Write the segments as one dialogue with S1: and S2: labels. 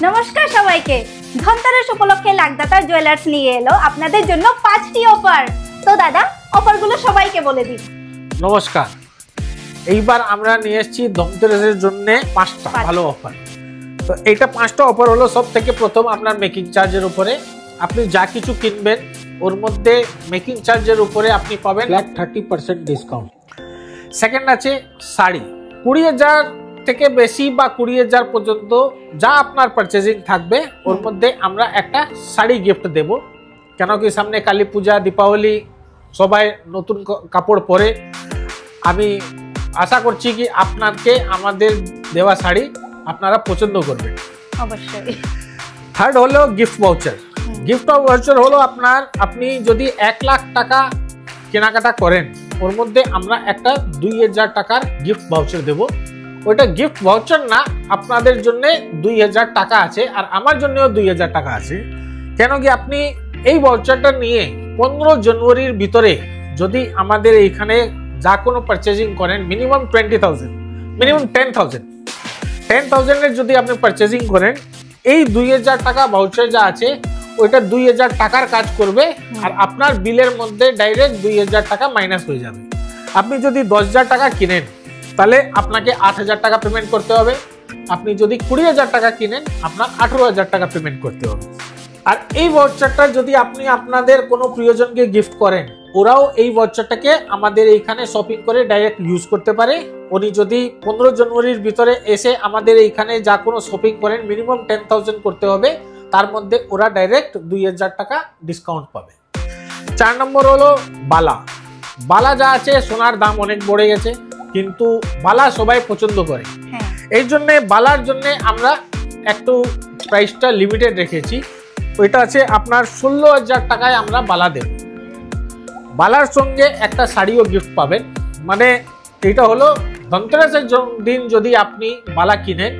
S1: নমস্কার সবাইকে। ধনতেরাস উপলক্ষে লাখদাতার জুয়েলার্স নিয়ে এলো আপনাদের জন্য 5টি অফার। তো দাদা, অফারগুলো সবাইকে বলে দিন।
S2: নমস্কার, এইবার আমরা নিয়ে এসেছি ধনতেরাসের জন্য 5টা ভালো অফার। তো এইটা 5টা অফার হলো, সব থেকে প্রথম আপনার মেকিং চার্জের উপরে। আপনি যা কিছু কিনবেন ওর মধ্যে মেকিং চার্জের উপরে আপনি পাবেন 30% ডিসকাউন্ট। সেকেন্ড আছে শাড়ি, 20,000 থেকে বেশি বা 20,000 পর্যন্ত যা আপনার পারচেজিং থাকবে ওর মধ্যে আমরা একটা শাড়ি গিফট দেব। কেন কি সামনে কালী পূজা, দীপাবলি, সবাই নতুন কাপড় পরে। আমি আশা করছি কি আপনাকে আমাদের দেওয়া শাড়ি আপনারা পছন্দ করবেন
S1: অবশ্যই।
S2: থার্ড হলো গিফট ভাউচার। গিফট ভাউচার হলো আপনি যদি 1 লাখ টাকা কেনাকাটা করেন ওর মধ্যে আমরা একটা 2,000 টাকার গিফট ভাউচার দেব। ওইটা গিফট ভাউচার না, আপনাদের জন্য 2,000 টাকা আছে আর আমার জন্যও 2,000 টাকা আছে। কেন কি আপনি এই ভাউচারটা নিয়ে 15 জানুয়ারির ভিতরে যদি আমাদের এইখানে যা কোনো পারচেজিং করেন, মিনিমাম 20,000, মিনিমাম 10,000 এর যদি আপনি পারচেজিং করেন, এই 2,000 টাকা ভাউচার যা আছে ওইটা 2,000 টাকার কাজ করবে আর আপনার বিলের মধ্যে ডাইরেক্ট 2,000 টাকা মাইনাস হয়ে যাবে। আপনি যদি 10,000 টাকা কিনেন তাহলে আপনাকে 8,000 টাকা পেমেন্ট করতে হবে। আপনি যদি 20,000 টাকা কিনেন আপনার 18,000 টাকা পেমেন্ট করতে হবে। আর এই ভাউচারটা যদি আপনি আপনাদের কোনো প্রিয়জনকে গিফট করেন, ওরাও এই ভাউচারটাকে আমাদের এইখানে শপিং করে ডাইরেক্ট ইউজ করতে পারে। উনি যদি 15 জানুয়ারির ভিতরে এসে আমাদের এইখানে যা কোনো শপিং করেন, মিনিমাম 10,000 করতে হবে, তার মধ্যে ওরা ডাইরেক্ট 2,000 টাকা ডিসকাউন্ট পাবে। 4 নম্বর হলো বালা। বালা যা আছে, সোনার দাম অনেক বেড়ে গেছে, কিন্তু বালা সবাই পছন্দ করে। এই জন্যে বালার জন্য আমরা একটু প্রাইসটা লিমিটেড রেখেছি। ওইটা আছে আপনার 16,000 টাকায় আমরা বালা দেব। বালার সঙ্গে একটা শাড়িও গিফট পাবেন। মানে এটা হলো ধনতেরাসের দিন যদি আপনি বালা কিনেন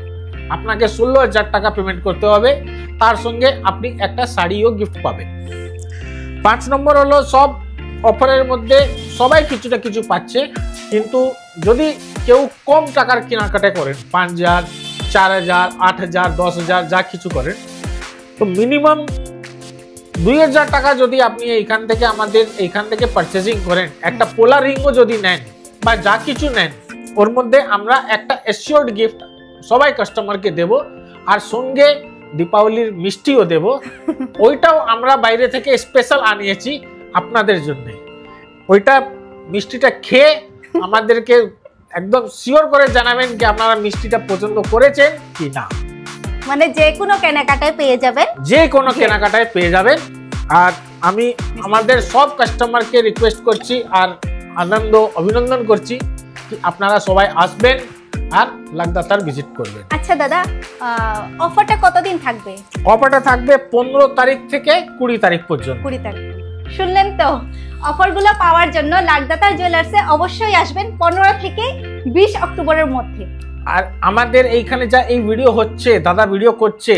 S2: আপনাকে 16,000 টাকা পেমেন্ট করতে হবে, তার সঙ্গে আপনি একটা শাড়িও গিফট পাবেন। 5 নম্বর হলো সব অফারের মধ্যে সবাই কিছু না কিছু পাচ্ছে, কিন্তু যদি কেউ কম টাকার কেনাকাটা করেন, 5,000, 4,000, 8,000, 10,000 যা কিছু করেন, তো মিনিমাম 2,000 টাকা যদি আপনি আমাদের এইখান থেকে পারচেজিং করেন, একটা পোলা রিংও যদি নেন বা যা কিছু নেন, ওর মধ্যে আমরা একটা এসিওর্ড গিফট সবাই কাস্টমারকে দেব আর সঙ্গে দীপাবলির মিষ্টিও দেব। ওইটাও আমরা বাইরে থেকে স্পেশাল আনিয়েছি আপনাদের জন্য। ওইটা মিষ্টিটা খেয়ে আমাদেরকে একদম শিওর করে জানাবেন যে আপনারা মিষ্টিটা পছন্দ করেছেন কি না।
S1: মানে যে কোনো কেনাকাটায় পেয়ে যাবেন,
S2: যে কোনো কেনাকাটায় পেয়ে যাবেন। আর আমি আমাদের সব কাস্টমারকে রিকোয়েস্ট করছি আর অভিনন্দন করছি কি আপনারা সবাই আসবেন আর লাখদাতার ভিজিট করবেন।
S1: আচ্ছা দাদা, অফারটা কতদিন থাকবে?
S2: অফারটা থাকবে 15 তারিখ থেকে 20 তারিখ পর্যন্ত।
S1: 20 তারিখ। শুনলেন তো, অফারগুলো পাওয়ার জন্য লাখদাতার জুয়েলার্সে অবশ্যই আসবেন 15 থেকে 20 অক্টোবরের মধ্যে।
S2: আর আমাদের এইখানে যা এই ভিডিও হচ্ছে, দাদা ভিডিও করছে,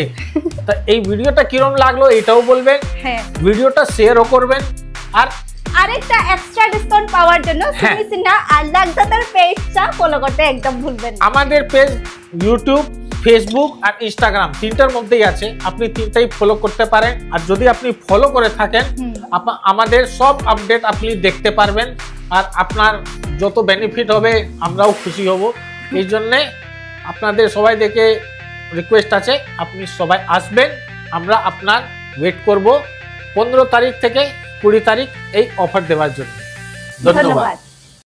S2: তা এই ভিডিওটা কিরকম লাগলো এটাও বলবেন। হ্যাঁ, ভিডিওটা শেয়ারও করবেন। আর
S1: আরেকটা এক্সট্রা ডিসকাউন্ট পাওয়ার জন্য সুমি সিনহা আর লাখদাতার পেজটা ফলো করতে একদম ভুলবেন না।
S2: আমাদের পেজ ইউটিউব, ফেসবুক আর ইনস্টাগ্রাম তিনটার মধ্যেই আছে, আপনি তিনটাই ফলো করতে পারেন। আর যদি আপনি ফলো করে থাকেন আমাদের সব আপডেট আপনি দেখতে পারবেন আর আপনার যত বেনিফিট হবে আমরাও খুশি হব। এই জন্যে আপনাদের সবাই দেখে রিকোয়েস্ট আছে আপনি সবাই আসবেন, আমরা আপনার ওয়েট করব 15 তারিখ থেকে 20 তারিখ এই অফার দেওয়ার জন্য। ধন্যবাদ।